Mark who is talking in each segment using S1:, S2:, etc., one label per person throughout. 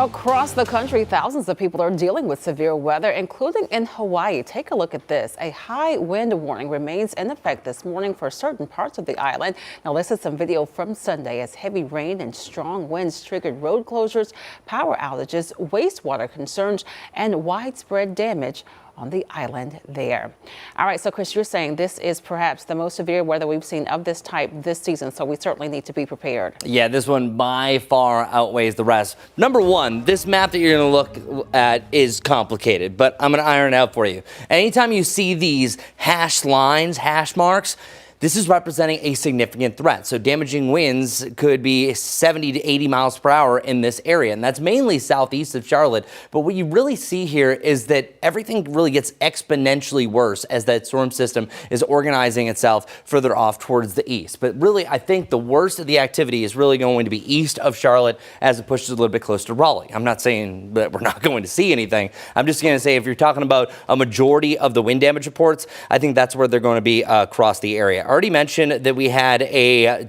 S1: Across the country, thousands of people are dealing with severe weather, including in Hawaii. Take a look at this. A high wind warning remains in effect this morning for certain parts of the island. Now, this is some video from Sunday as heavy rain and strong winds triggered road closures, power outages, wastewater concerns, and widespread damage on the island there. All right, so Chris, you're saying this is perhaps the most severe weather we've seen of this type this season, so we certainly need to be prepared.
S2: Yeah, this one by far outweighs the rest. Number one, this map that you're going to look at is complicated, but I'm going to iron it out for you. Anytime you see these hashed lines, hash marks, this is representing a significant threat. So damaging winds could be 70 to 80 miles per hour in this area, and that's mainly southeast of Charlotte. But what you really see here is that everything really gets exponentially worse as that storm system is organizing itself further off towards the east. But really, I think the worst of the activity is really going to be east of Charlotte as it pushes a little bit closer to Raleigh. I'm not saying that we're not going to see anything. I'm just going to say if you're talking about a majority of the wind damage reports, I think that's where they're going to be across the area. I already mentioned that we had a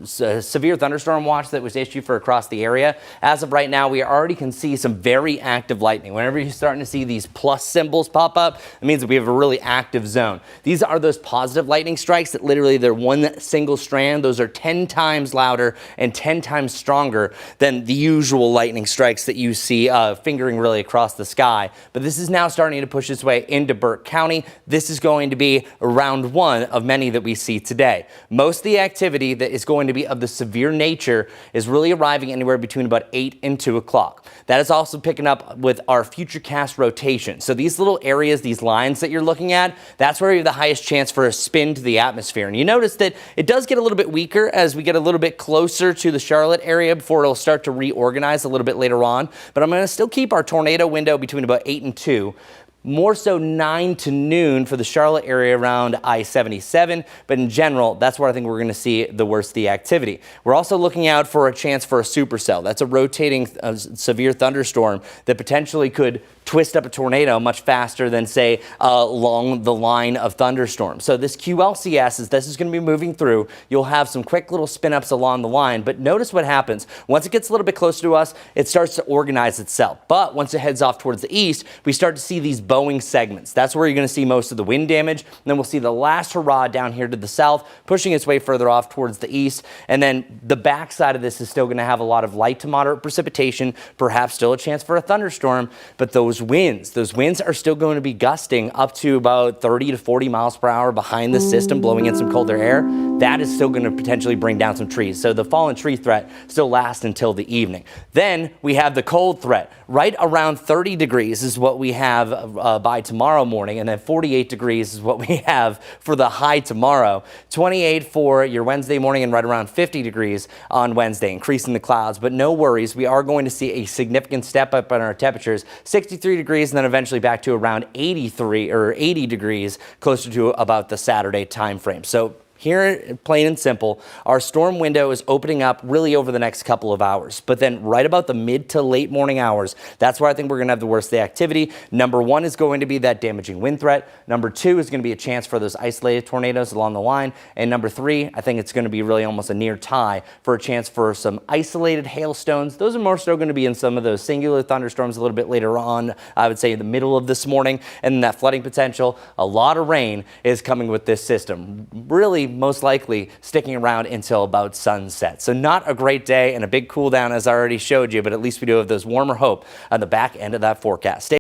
S2: severe thunderstorm watch that was issued for across the area. As of right now, we already can see some very active lightning. Whenever you're starting to see these plus symbols pop up, it means that we have a really active zone. These are those positive lightning strikes that literally they're one single strand. Those are 10 times louder and 10 times stronger than the usual lightning strikes that you see fingering really across the sky. But this is now starting to push its way into Burke County. This is going to be round one of many that we see today. Most of the activity that is going to be of the severe nature is really arriving anywhere between about 8 and 2 o'clock. That is also picking up with our futurecast rotation. So these little areas, these lines that you're looking at, that's where you have the highest chance for a spin to the atmosphere. And you notice that it does get a little bit weaker as we get a little bit closer to the Charlotte area before it'll start to reorganize a little bit later on. But I'm going to still keep our tornado window between about 8 and 2. More so 9 to noon for the Charlotte area around I-77, but in general, that's where I think we're going to see the worst of the activity. We're also looking out for a chance for a supercell. That's a rotating severe thunderstorm that potentially could twist up a tornado much faster than, say, along the line of thunderstorms. So this QLCS, as this is going to be moving through, you'll have some quick little spin-ups along the line, but notice what happens. Once it gets a little bit closer to us, it starts to organize itself. But once it heads off towards the east, we start to see these bowing segments. That's where you're going to see most of the wind damage. And then we'll see the last hurrah down here to the south, pushing its way further off towards the east. And then the backside of this is still going to have a lot of light to moderate precipitation, perhaps still a chance for a thunderstorm, but those winds are still going to be gusting up to about 30 to 40 miles per hour behind the system, blowing in some colder air. That is still going to potentially bring down some trees. So the fallen tree threat still lasts until the evening. Then we have the cold threat. Right around 30 degrees is what we have by tomorrow morning, and then 48 degrees is what we have for the high tomorrow. 28 for your Wednesday morning, and right around 50 degrees on Wednesday, increasing the clouds. But no worries, we are going to see a significant step up in our temperatures. 63 degrees, and then eventually back to around 83 or 80 degrees closer to about the Saturday time frame. So here, plain and simple, our storm window is opening up really over the next couple of hours. But then right about the mid to late morning hours, that's where I think we're going to have the worst of the activity. Number one is going to be that damaging wind threat. Number two is going to be a chance for those isolated tornadoes along the line. And number three, I think it's going to be really almost a near tie for a chance for some isolated hailstones. Those are more so going to be in some of those singular thunderstorms a little bit later on, I would say in the middle of this morning. And then that flooding potential, a lot of rain is coming with this system. Really, most likely sticking around until about sunset. So not a great day and a big cool down as I already showed you, but at least we do have those warmer hope on the back end of that forecast.